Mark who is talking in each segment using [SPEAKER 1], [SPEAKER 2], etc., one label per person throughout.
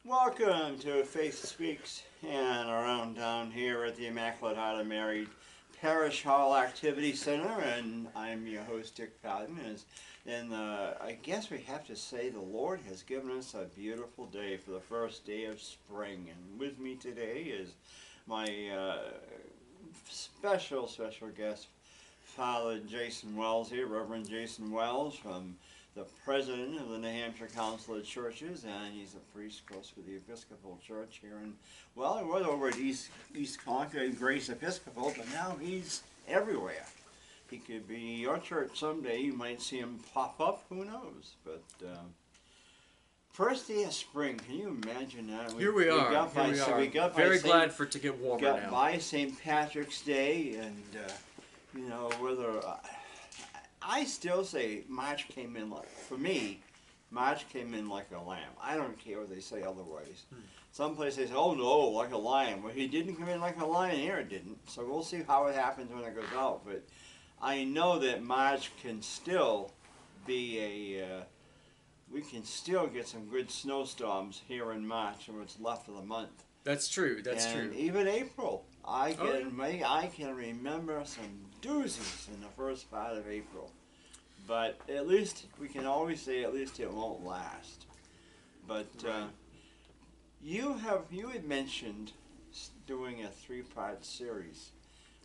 [SPEAKER 1] Welcome to Faith Speaks and around down here at the Immaculate Heart of Mary Parish Hall Activity Center, and I'm your host Dick Patton. And I guess we have to say the Lord has given us a beautiful day for the first day of spring. And with me today is my special guest, Father Jason Wells here, Reverend Jason Wells, from the president of the New Hampshire Council of Churches, and he's a priest, of course, with the Episcopal Church here in, well, he was over at East Concord, Grace Episcopal, but now he's everywhere. He could be your church someday. You might see him pop up, who knows? But first day of spring, can you imagine that?
[SPEAKER 2] Here we are. Very glad for it to get warmer now.
[SPEAKER 1] We got by St. Patrick's Day, and you know, whether I still say March came in like, for me, March came in like a lamb. I don't care what they say otherwise. Some places say, oh no, like a lion. Well, he didn't come in like a lion here, it didn't. So we'll see how it happens when it goes out. But I know that March can still be we can still get some good snowstorms here in March and what's left of the month.
[SPEAKER 2] That's true, that's true.
[SPEAKER 1] Even April. I can remember some doozies in the first part of April. But at least, we can always say at least it won't last. But
[SPEAKER 2] Right.
[SPEAKER 1] you had mentioned doing a 3-part series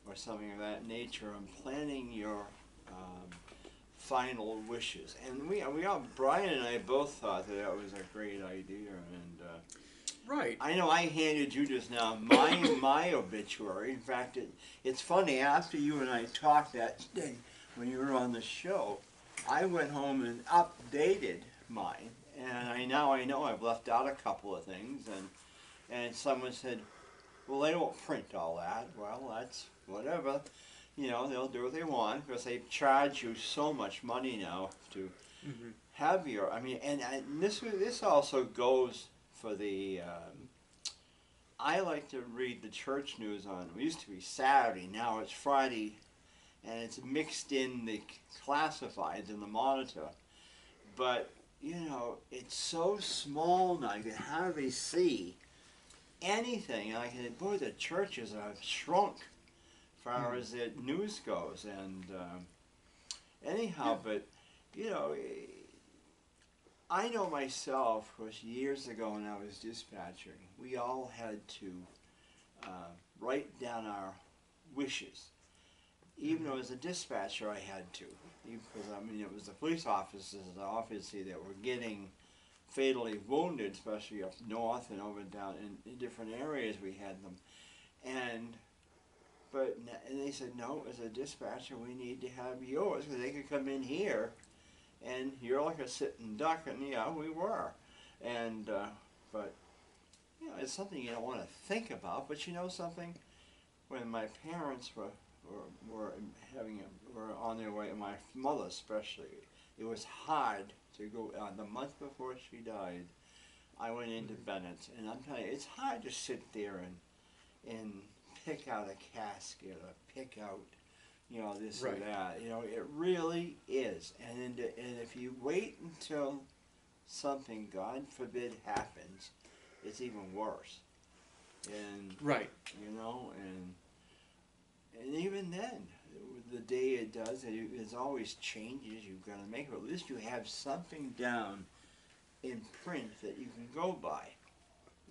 [SPEAKER 1] or something of that nature and planning your final wishes. And we all, Brian and I both thought that was a great idea. And
[SPEAKER 2] Right.
[SPEAKER 1] I know I handed you just now my obituary. In fact, it's funny, after you and I talked that day when you were on the show, I went home and updated mine. And I know I've left out a couple of things. And someone said, well, they don't print all that. Well, that's whatever. You know, they'll do what they want because they charge you so much money now to have your, and this also goes for the, I like to read the church news on, it used to be Saturday, now it's Friday, and it's mixed in the classifieds in the Monitor. But, you know, it's so small now, you can hardly see anything. And I can, boy, the churches have shrunk as far as the news goes. And anyhow, but, you know, I know myself, of course, years ago when I was dispatching, we all had to write down our wishes. Even though as a dispatcher I had to. Because, it was the police officers, obviously, that were getting fatally wounded, especially up north and over down in different areas we had them. And they said, no, as a dispatcher, we need to have yours, because they could come in here and you're like a sitting duck, and yeah, we were. And, but, you know, it's something you don't want to think about, but you know something? When my parents were on their way, my mother especially, it was hard to go, the month before she died, I went into Bennett's, and I'm telling you, it's hard to sit there and pick out a casket or pick out, you know, this or that. You know, it really is. And if you wait until something, God forbid, happens, it's even worse. And you know, and even then, the day it does, there's always changes you've got to make. But at least you have something down in print that you can go by.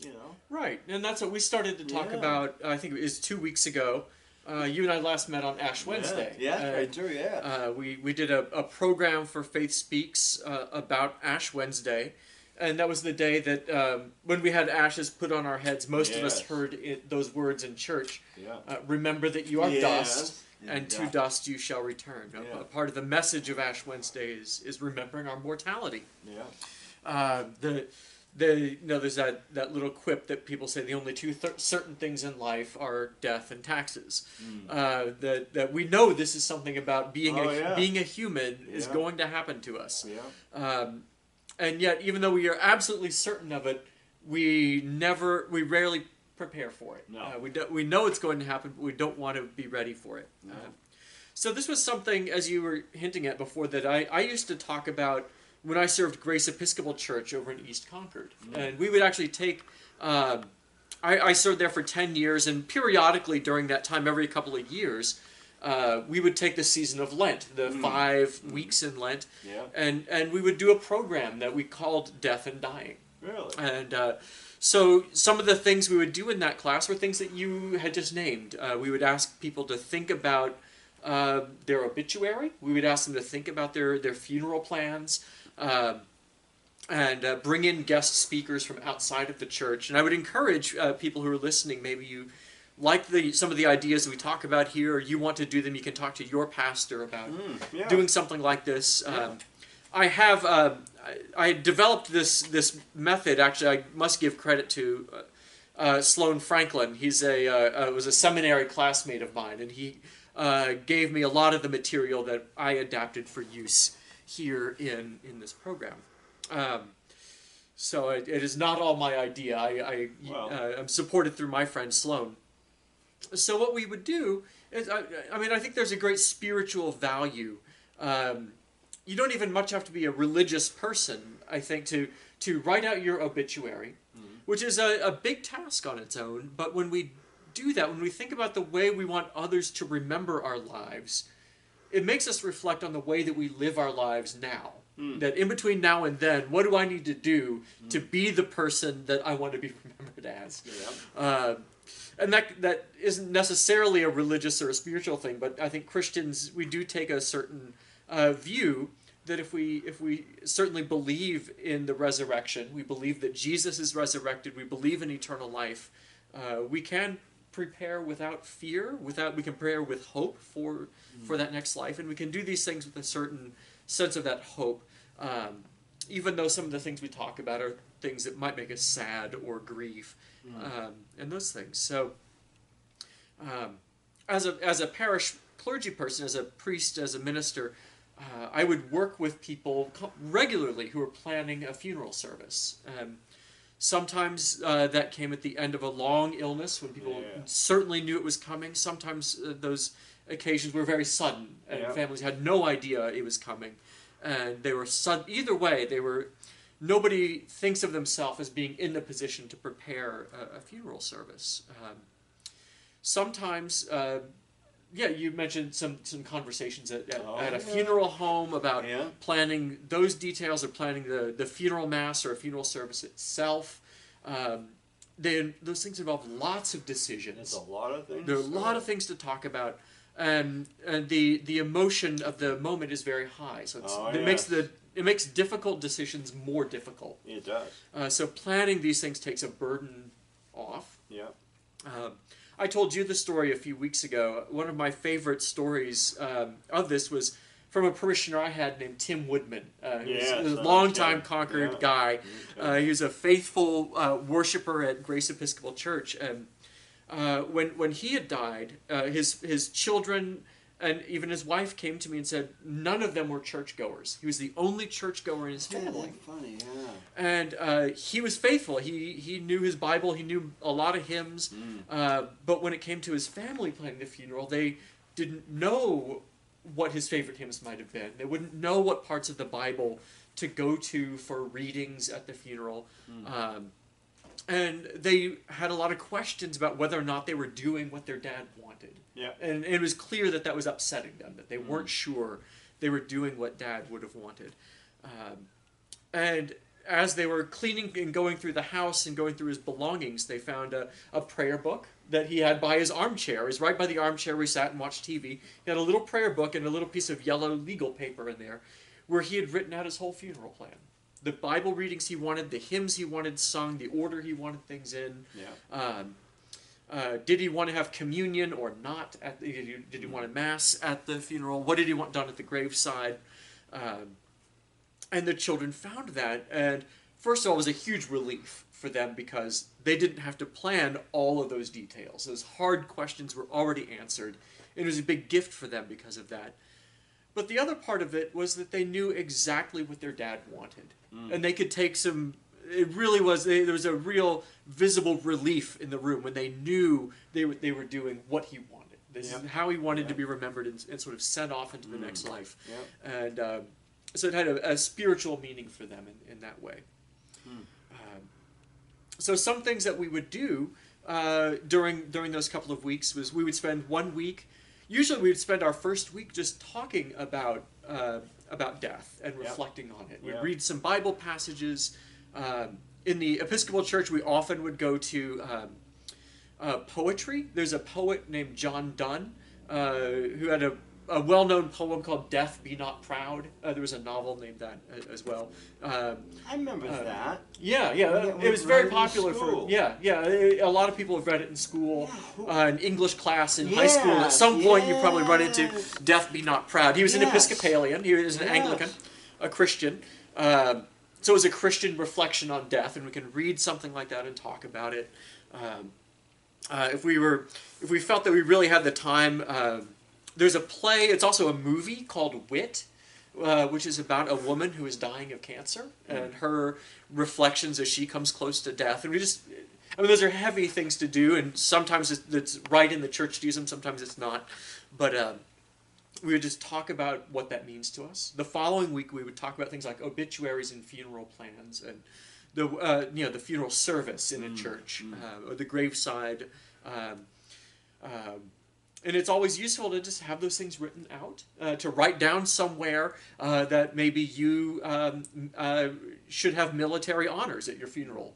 [SPEAKER 1] You know.
[SPEAKER 2] Right, and that's what we started to talk about. I think it was 2 weeks ago. You and I last met on Ash Wednesday.
[SPEAKER 1] Yeah, right too. Yeah.
[SPEAKER 2] We did a program for Faith Speaks about Ash Wednesday, and that was the day that when we had ashes put on our heads, most of us heard those words in church.
[SPEAKER 1] Yeah.
[SPEAKER 2] Remember that you are dust, and to dust you shall return. A part of the message of Ash Wednesday is remembering our mortality.
[SPEAKER 1] Yeah.
[SPEAKER 2] You know, there's that little quip that people say the only two certain things in life are death and taxes. That we know this is something about being a human is going to happen to us. And yet, even though we are absolutely certain of it, we rarely prepare for it.
[SPEAKER 1] No.
[SPEAKER 2] We know it's going to happen, but we don't want to be ready for it.
[SPEAKER 1] No.
[SPEAKER 2] So this was something, as you were hinting at before, that I used to talk about when I served Grace Episcopal Church over in East Concord. And we would actually take, I served there for 10 years, and periodically during that time, every couple of years, we would take the season of Lent, the 5 weeks in Lent, and we would do a program that we called Death and Dying.
[SPEAKER 1] Really?
[SPEAKER 2] And so some of the things we would do in that class were things that you had just named. We would ask people to think about their obituary. We would ask them to think about their funeral plans, and bring in guest speakers from outside of the church. And I would encourage people who are listening, maybe you like some of the ideas that we talk about here, or you want to do them, you can talk to your pastor about doing something like this. I developed this method. Actually, I must give credit to Sloan Franklin. He's was a seminary classmate of mine, and he gave me a lot of the material that I adapted for use here in this program. So it is not all my idea. I'm supported through my friend Sloan. So what we would do is, I think there's a great spiritual value. You don't even much have to be a religious person, I think, to write out your obituary, which is a big task on its own. But when we do that, when we think about the way we want others to remember our lives, it makes us reflect on the way that we live our lives now. That in between now and then, what do I need to do to be the person that I want to be remembered as? And that isn't necessarily a religious or a spiritual thing, but I think Christians, we do take a certain view that if we certainly believe in the resurrection, we believe that Jesus is resurrected, we believe in eternal life, we can prepare without fear, we can prepare with hope for that next life, and we can do these things with a certain sense of that hope, even though some of the things we talk about are things that might make us sad or grieve, and those things. So, as a parish clergy person, as a priest, as a minister, I would work with people regularly who are planning a funeral service. Sometimes that came at the end of a long illness when people certainly knew it was coming. Sometimes those occasions were very sudden, and families had no idea it was coming. And they were sudden. Either way, nobody thinks of themselves as being in the position to prepare a funeral service. Sometimes, you mentioned some conversations at a funeral home about planning those details, or planning the funeral mass or a funeral service itself. Those things involve lots of decisions.
[SPEAKER 1] There's a lot of things.
[SPEAKER 2] There are a lot of things to talk about. And the emotion of the moment is very high, so it makes difficult decisions more difficult.
[SPEAKER 1] It does.
[SPEAKER 2] So planning these things takes a burden off. I told you the story a few weeks ago. One of my favorite stories of this was from a parishioner I had named Tim Woodman. He was a long-time Concord guy. He was a faithful worshiper at Grace Episcopal Church, and when he had died, his children and even his wife came to me and said none of them were churchgoers. He was the only churchgoer in his family.
[SPEAKER 1] Funny,
[SPEAKER 2] And he was faithful. He knew his Bible. He knew a lot of hymns. But when it came to his family planning the funeral, they didn't know what his favorite hymns might have been. They wouldn't know what parts of the Bible to go to for readings at the funeral. And they had a lot of questions about whether or not they were doing what their dad wanted. And it was clear that was upsetting them, that they weren't sure they were doing what Dad would have wanted. And as they were cleaning and going through the house and going through his belongings, they found a prayer book that he had by his armchair. It was right by the armchair where he sat and watched TV. He had a little prayer book and a little piece of yellow legal paper in there where he had written out his whole funeral plan. The Bible readings he wanted, the hymns he wanted sung, the order he wanted things in. Did he want to have communion or not? Did he want a mass at the funeral? What did he want done at the graveside? And the children found that. And first of all, it was a huge relief for them because they didn't have to plan all of those details. Those hard questions were already answered. And it was a big gift for them because of that. But the other part of it was that they knew exactly what their dad wanted. And they could take some... It really was... There was a real visible relief in the room when they knew they were doing what he wanted. This is how he wanted to be remembered and sort of sent off into the next life. And so it had a spiritual meaning for them in that way. So some things that we would do during those couple of weeks was we would spend 1 week. Usually, we would spend our first week just talking about death and reflecting on it. We'd read some Bible passages. In the Episcopal Church, we often would go to poetry. There's a poet named John Donne who had a well-known poem called "Death Be Not Proud." There was a novel named that as well.
[SPEAKER 1] I remember that.
[SPEAKER 2] Yeah. It was very popular for. A lot of people have read it in school, in English class, in high school. At some point, you probably run into "Death Be Not Proud." He was an Episcopalian. He was an Anglican, a Christian. So it was a Christian reflection on death, and we can read something like that and talk about it. If we felt that we really had the time. There's a play, it's also a movie called Wit, which is about a woman who is dying of cancer and her reflections as she comes close to death. And those are heavy things to do, and sometimes it's right in the church to use them, sometimes it's not. But we would just talk about what that means to us. The following week, we would talk about things like obituaries and funeral plans, and the funeral service in a church, or the graveside. And it's always useful to just have those things written out, to write down somewhere that maybe you should have military honors at your funeral.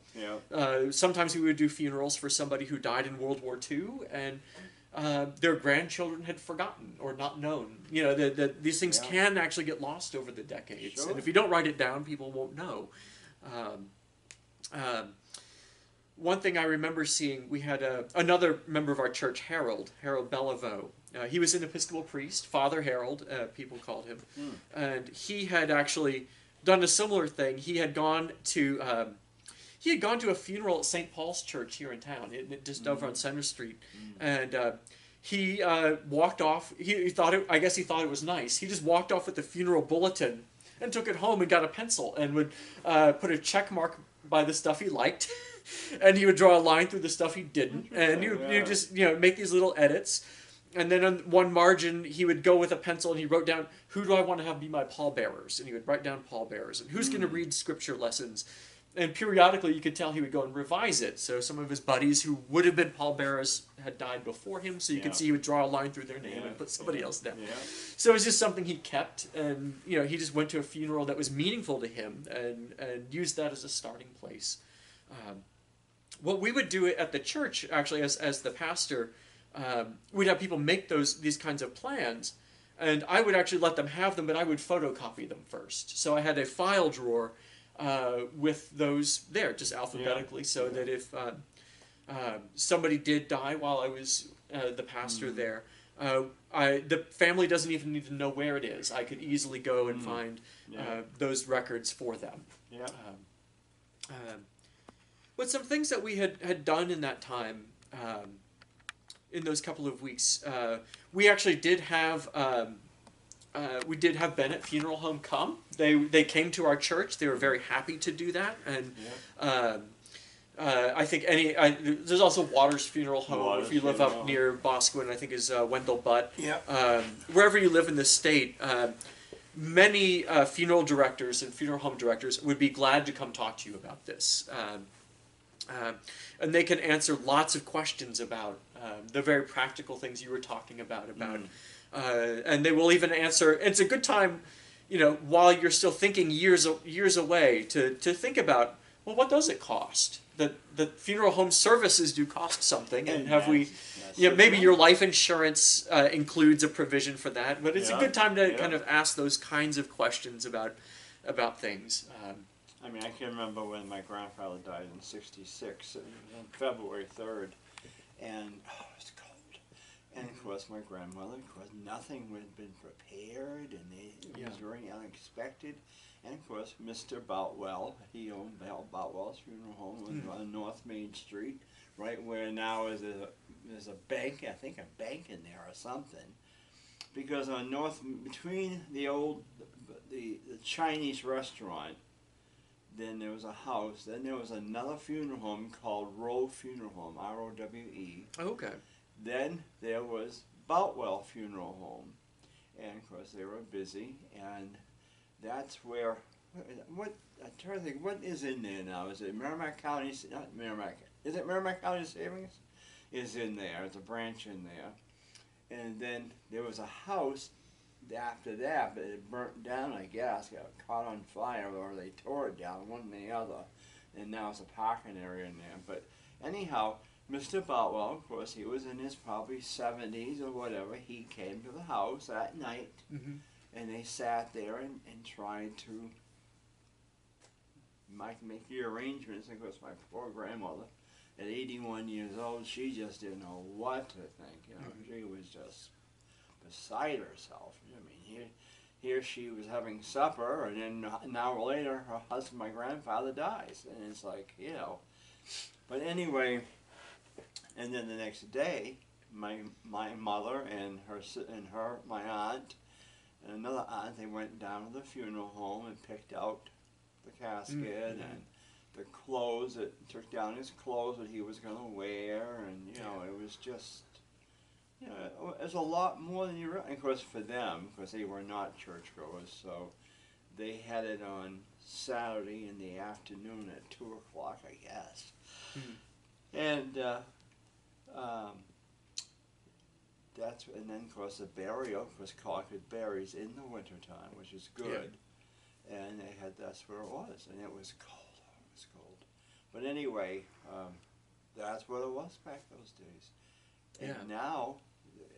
[SPEAKER 2] Sometimes we would do funerals for somebody who died in World War II, and their grandchildren had forgotten or not known. That these things can actually get lost over the decades. Sure. And if you don't write it down, people won't know. One thing I remember seeing, we had another member of our church, Harold Bellevaux. He was an Episcopal priest, Father Harold, people called him. And he had actually done a similar thing. He had gone to a funeral at St. Paul's Church here in town, just over on Center Street. And he walked off. I guess he thought it was nice. He just walked off with the funeral bulletin and took it home and got a pencil and would put a check mark by the stuff he liked. And he would draw a line through the stuff he didn't, and you just make these little edits, and then on one margin he would go with a pencil and he wrote down, who do I want to have be my pallbearers, and he would write down pallbearers, and who's going to read scripture lessons, and periodically you could tell he would go and revise it. So some of his buddies who would have been pallbearers had died before him, so you could see he would draw a line through their name and put somebody else down. So it was just something he kept, and he just went to a funeral that was meaningful to him and used that as a starting place. What we would do at the church, actually, as the pastor, we'd have people make these kinds of plans, and I would actually let them have them, but I would photocopy them first. So I had a file drawer with those there, just alphabetically, so that if somebody did die while I was the pastor there, the family doesn't even need to know where it is. I could easily go and find those records for them. But some things that we had done in that time, in those couple of weeks, we actually did have Bennett Funeral Home come. They came to our church. They were very happy to do that, and I think there's also Waters Funeral Home if you live up near Boscawen. I think is Wendell Butt. Wherever you live in the state. Many funeral directors and funeral home directors would be glad to come talk to you about this. And they can answer lots of questions about the very practical things you were talking about. And they will even answer. It's a good time, while you're still thinking years away, to think about, well, what does it cost? The funeral home services do cost something, and have we? Maybe your life insurance includes a provision for that, but it's a good time to kind of ask those kinds of questions about things.
[SPEAKER 1] I can remember when my grandfather died in '66, on February 3rd, and it was cold. And of course, my grandmother, nothing had been prepared, and it was very unexpected. And of course, Mr. Boutwell, he owned Boutwell's Funeral Home on North Main Street, right where now there's a bank, I think a bank in there or something. Because between the Chinese restaurant, then there was a house, then there was another funeral home called Rowe Funeral Home, R-O-W-E.
[SPEAKER 2] Okay.
[SPEAKER 1] Then there was Boutwell Funeral Home. And of course they were busy, and that's where, what, I'm trying to think, what is in there now? Is it Merrimack County, not Merrimack, is it Merrimack County Savings? Is in there, it's a branch in there. And then there was a house after that, but it burnt down, I guess, got caught on fire, or they tore it down, one and the other. And now it's a parking area in there. But anyhow, Mr. Boutwell, of course, he was in his probably 70s or whatever. He came to the house at night, and they sat there and tried to make the arrangements. Of course, my poor grandmother, at 81 years old, she just didn't know what to think. You know, she was just beside herself. I mean, here she was having supper, and then an hour later, her husband, my grandfather, dies, and it's like, you know. But anyway, and then the next day, my mother and my aunt and another aunt, they went down to the funeral home and picked out the casket and the clothes, took down his clothes that he was going to wear, and you know, it was just, you know, it was a lot more than you realize. Of course, for them, because they were not churchgoers, so they had it on Saturday in the afternoon at 2 o'clock, I guess. And and then of course the burial was Concord buries in the wintertime, which is good. And that's where it was, and it was cold. Oh, it was cold. But anyway, that's what it was back those days. And now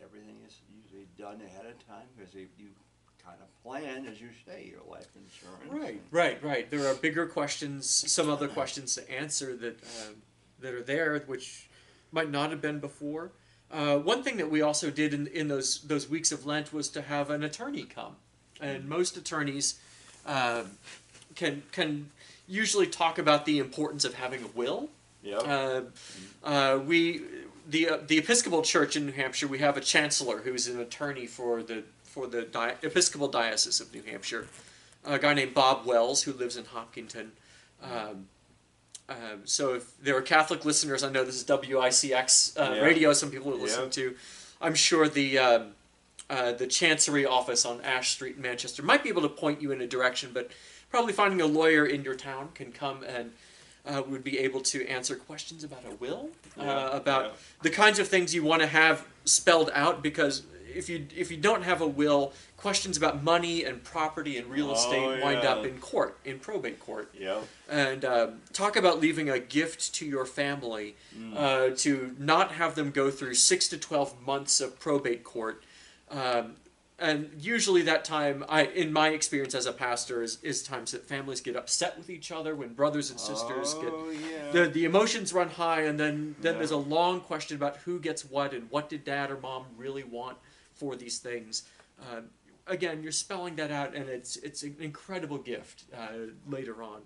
[SPEAKER 1] everything is usually done ahead of time, because you kind of plan, as you say, your life insurance.
[SPEAKER 2] Right. There are bigger questions, some other questions to answer that are there, which might not have been before. One thing that we also did in those weeks of Lent was to have an attorney come, and most attorneys can usually talk about the importance of having a will. The Episcopal Church in New Hampshire, we have a chancellor who's an attorney for the Episcopal Diocese of New Hampshire, a guy named Bob Wells, who lives in Hopkinton. So if there are Catholic listeners, I know this is WICX radio, some people will listen to. I'm sure the Chancery office on Ash Street in Manchester might be able to point you in a direction, but probably finding a lawyer in your town can come and would be able to answer questions about a will, about the kinds of things you want to have spelled out, because if you don't have a will, questions about money and property and real estate wind up in court, in probate court. And talk about leaving a gift to your family, to not have them go through 6 to 12 months of probate court. And usually that time, in my experience as a pastor, is times that families get upset with each other, when brothers and sisters the emotions run high, and then there's a long question about who gets what, and what did dad or mom really want for these things. Again, you're spelling that out, and it's an incredible gift later on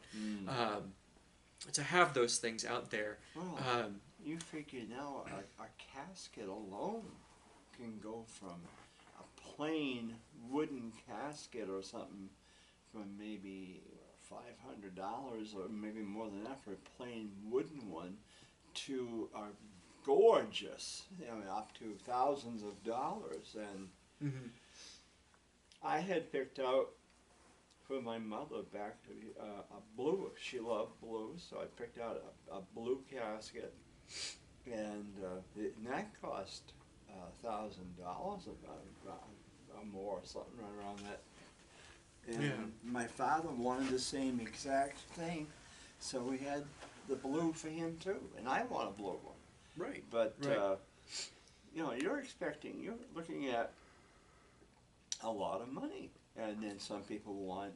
[SPEAKER 2] to have those things out there.
[SPEAKER 1] Well, you figure now a casket alone can go from a plain wooden casket or something from maybe $500 or maybe more than that for a plain wooden one to a gorgeous, up to thousands of dollars. And I had picked out for my mother back a blue. She loved blue, so I picked out a blue casket, and that cost $1,000 or more, something right around that. And my father wanted the same exact thing, so we had the blue for him too, and I want a blue one.
[SPEAKER 2] Right.
[SPEAKER 1] But you're looking at a lot of money, and then some people want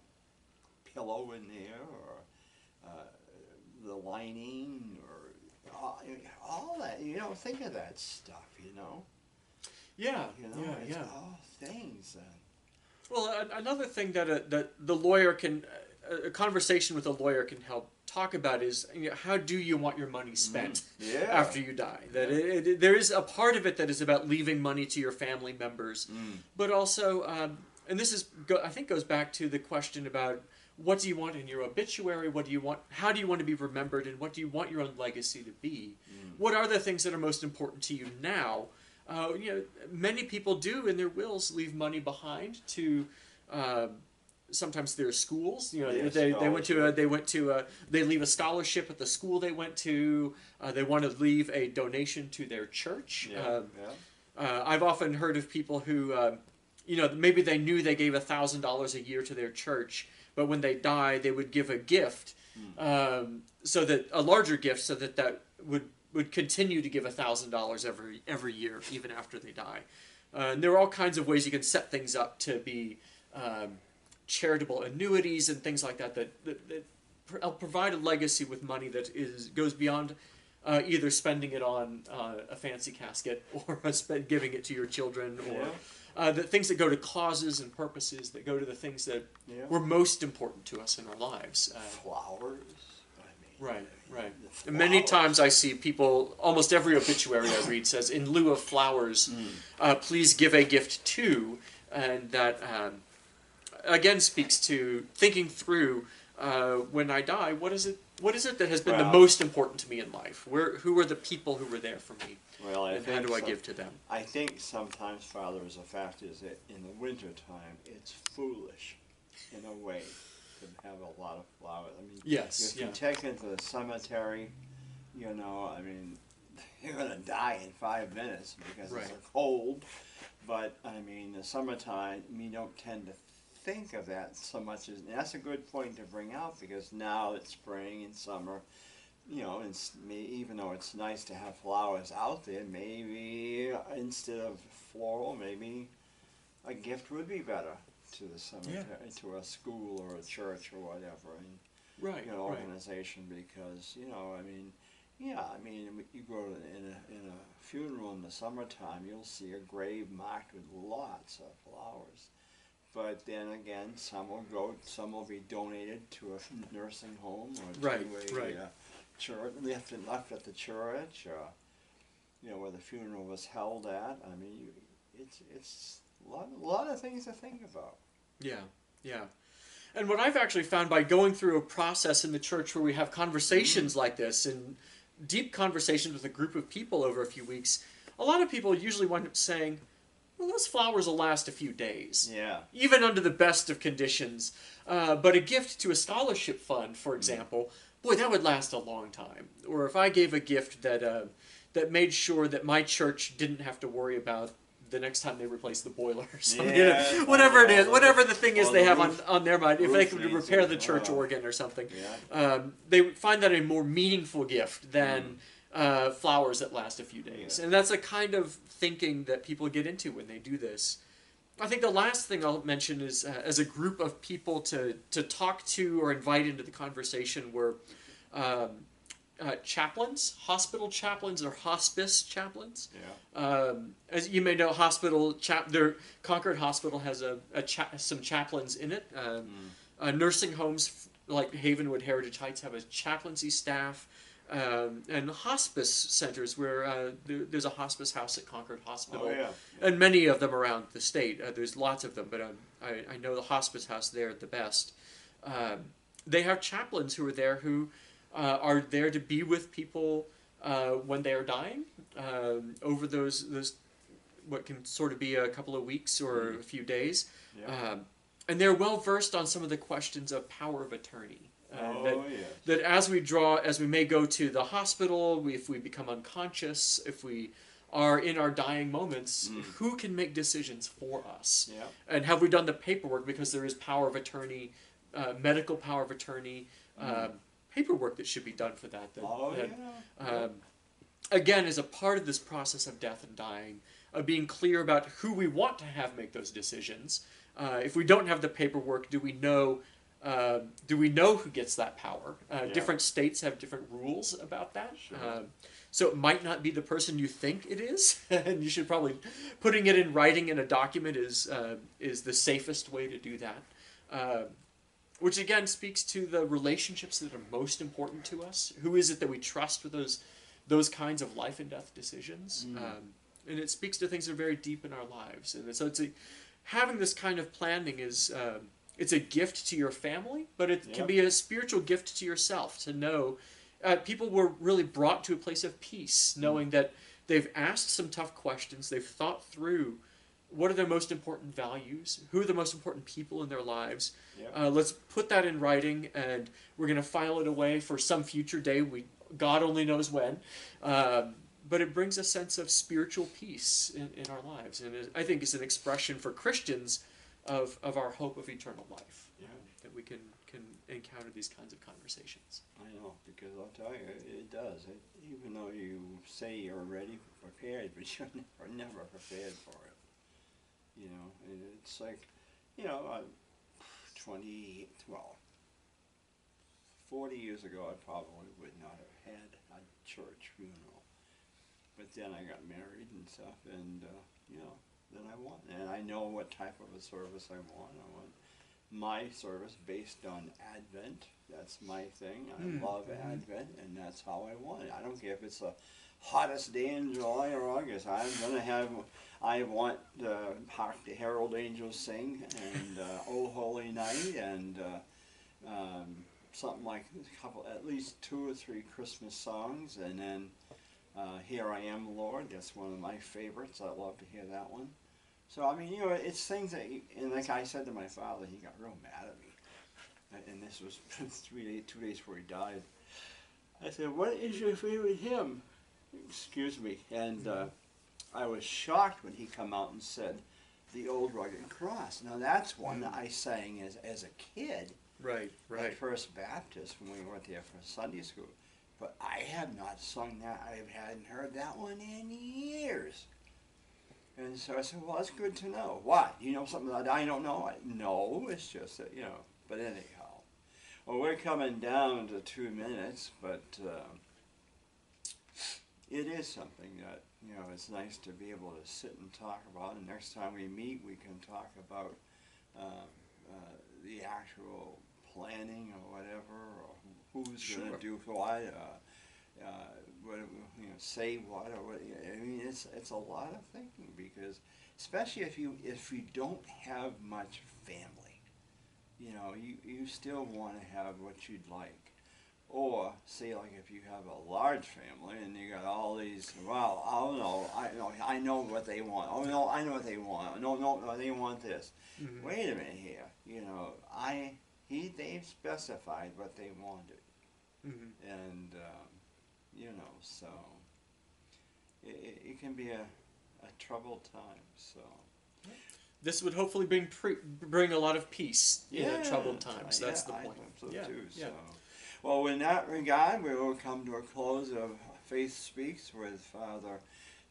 [SPEAKER 1] pillow in there, or the lining, or all that. Think of that stuff. It's all things.
[SPEAKER 2] Well, another thing that the lawyer can, a conversation with a lawyer can help talk about is, how do you want your money spent after you die? That there is a part of it that is about leaving money to your family members, but also, and this I think goes back to the question about what do you want in your obituary, how do you want to be remembered, and what do you want your own legacy to be? What are the things that are most important to you now? Many people do in their wills leave money behind to sometimes their schools. You know,
[SPEAKER 1] Yeah,
[SPEAKER 2] they leave a scholarship at the school they went to. They want to leave a donation to their church. I've often heard of people who, maybe they knew they gave $1,000 a year to their church, but when they die, they would give a gift, so that a larger gift, so that would continue to give $1,000 every year, even after they die. And there are all kinds of ways you can set things up to be charitable annuities and things like that provide a legacy with money that goes beyond either spending it on a fancy casket or giving it to your children, or the things that go to causes and purposes, that go to the things that were most important to us in our lives.
[SPEAKER 1] Flowers.
[SPEAKER 2] Right. Many times I see people, almost every obituary I read says, in lieu of flowers, please give a gift to, and that again speaks to thinking through, when I die, what is it that has been the most important to me in life? Who are the people who were there for me?
[SPEAKER 1] Well,
[SPEAKER 2] and how do I give to them?
[SPEAKER 1] I think sometimes, Father, as a fact is that in the wintertime, it's foolish, in a way, to have a lot of flowers. I mean, if you take them to the cemetery, you're going to die in 5 minutes because it's cold. But, the summertime, we don't tend to think of that so much. And that's a good point to bring out, because now it's spring and summer, even though it's nice to have flowers out there, maybe instead of floral, maybe a gift would be better to the cemetery, to a school or a church or whatever, and organization, because you go in a funeral in the summertime, you'll see a grave marked with lots of flowers. But then again, some will be donated to a nursing home or to a church, left at the church, where the funeral was held at. It's a lot of things to think about.
[SPEAKER 2] Yeah. And what I've actually found by going through a process in the church where we have conversations like this, and deep conversations with a group of people over a few weeks, a lot of people usually wind up saying, well, those flowers will last a few days.
[SPEAKER 1] Yeah.
[SPEAKER 2] Even under the best of conditions. But a gift to a scholarship fund, for example, boy, that would last a long time. Or if I gave a gift that made sure that my church didn't have to worry about the next time they replace the boiler or something. Whatever it is, whatever the thing is they have on their mind, if they could repair the church organ or something, they find that a more meaningful gift than flowers that last a few days. And that's a kind of thinking that people get into when they do this. I think the last thing I'll mention is, as a group of people to talk to or invite into the conversation were chaplains, hospital chaplains, or hospice chaplains. As you may know, Concord Hospital has some chaplains in it. Nursing homes like Havenwood Heritage Heights have a chaplaincy staff. And hospice centers where there's a hospice house at Concord Hospital, and many of them around the state. There's lots of them, but I know the hospice house there the best. They have chaplains who are there who are there to be with people when they are dying, over those what can sort of be a couple of weeks or a few days, and they're well versed on some of the questions of power of attorney. That as we may go to the hospital, if we become unconscious, if we are in our dying moments, who can make decisions for us? And have we done the paperwork? Because there is power of attorney, medical power of attorney, paperwork that should be done for that. Again, as a part of this process of death and dying, of being clear about who we want to have make those decisions. If we don't have the paperwork, do we know who gets that power? Different states have different rules about that. So it might not be the person you think it is, and you should probably, putting it in writing in a document is the safest way to do that. Which again speaks to the relationships that are most important to us. Who is it that we trust with those kinds of life and death decisions? And it speaks to things that are very deep in our lives. And so having this kind of planning is... it's a gift to your family, but it can be a spiritual gift to yourself to know people were really brought to a place of peace, knowing that they've asked some tough questions, they've thought through what are their most important values? Who are the most important people in their lives?
[SPEAKER 1] Yeah.
[SPEAKER 2] Let's put that in writing, and we're going to file it away for some future day. God only knows when. But it brings a sense of spiritual peace in our lives, and I think it's an expression for Christians of our hope of eternal life.
[SPEAKER 1] Yeah.
[SPEAKER 2] That we can encounter these kinds of conversations.
[SPEAKER 1] I know, because I'll tell you, it does. Even though you say you're ready, prepared, but you're never prepared for it. You know, and it's like, you know, 40 years ago, I probably would not have had a church funeral. But then I got married and stuff, and, you know, then I want, and I know what type of a service I want. I want my service based on Advent. That's my thing. I love Advent, and that's how I want it. I don't care if it's the hottest day in July or August. I want Hark the Herald Angels Sing, and Oh Holy Night, and something like at least 2 or 3 Christmas songs, and then Here I Am, Lord. That's one of my favorites. I love to hear that one. So, I mean, you know, it's things that, and like I said to my father, he got real mad at me. And this was 2 days before he died. I said, what is your favorite hymn? Excuse me. And I was shocked when he come out and said, The Old Rugged Cross. Now, that's one that I sang as a kid.
[SPEAKER 2] Right.
[SPEAKER 1] At First Baptist when we went there for Sunday school. But I have not sung that. I hadn't heard that one in years. And so I said, well, that's good to know. What? You know something that I don't know? No, it's just that, you know. But anyhow. Well, we're coming down to 2 minutes, but it is something that, you know, it's nice to be able to sit and talk about. And next time we meet, we can talk about the actual planning or whatever, or who's going to do what. What, you know, say what or what. I mean, it's a lot of thinking, because especially if you don't have much family, you know, you still want to have what you'd like. Or say, like, if you have a large family and you got all these, well, oh no, I know what they want. Oh no, I know what they want. No, they want this. Mm-hmm. Wait a minute here. You know, they've specified what they wanted, and you know, so it can be a troubled time. So
[SPEAKER 2] this would hopefully bring a lot of peace in troubled times. That's the point.
[SPEAKER 1] I hope so too. So. Well, in that regard, we will come to a close of Faith Speaks with Father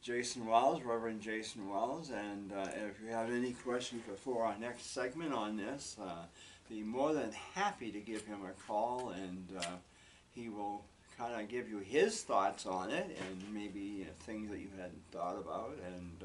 [SPEAKER 1] Jason Wells, Reverend Jason Wells, and if you have any questions before our next segment on this, be more than happy to give him a call, and he will kind of give you his thoughts on it, and maybe things that you hadn't thought about. And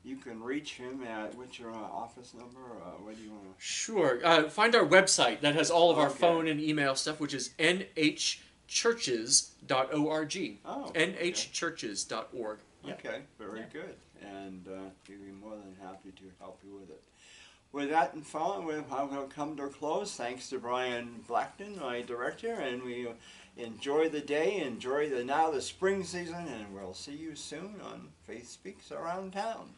[SPEAKER 1] you can reach him at, what's your office number? What do you want to?
[SPEAKER 2] Sure. Find our website that has all of our phone and email stuff, which is nhchurches.org.
[SPEAKER 1] Oh,
[SPEAKER 2] nhchurches.org. Yeah.
[SPEAKER 1] Okay, very good. And he'd be more than happy to help you with it. With that in front, I'm going to come to a close. Thanks to Brian Blackton, my director, and we enjoy the day, enjoy the spring season, and we'll see you soon on Faith Speaks Around Town.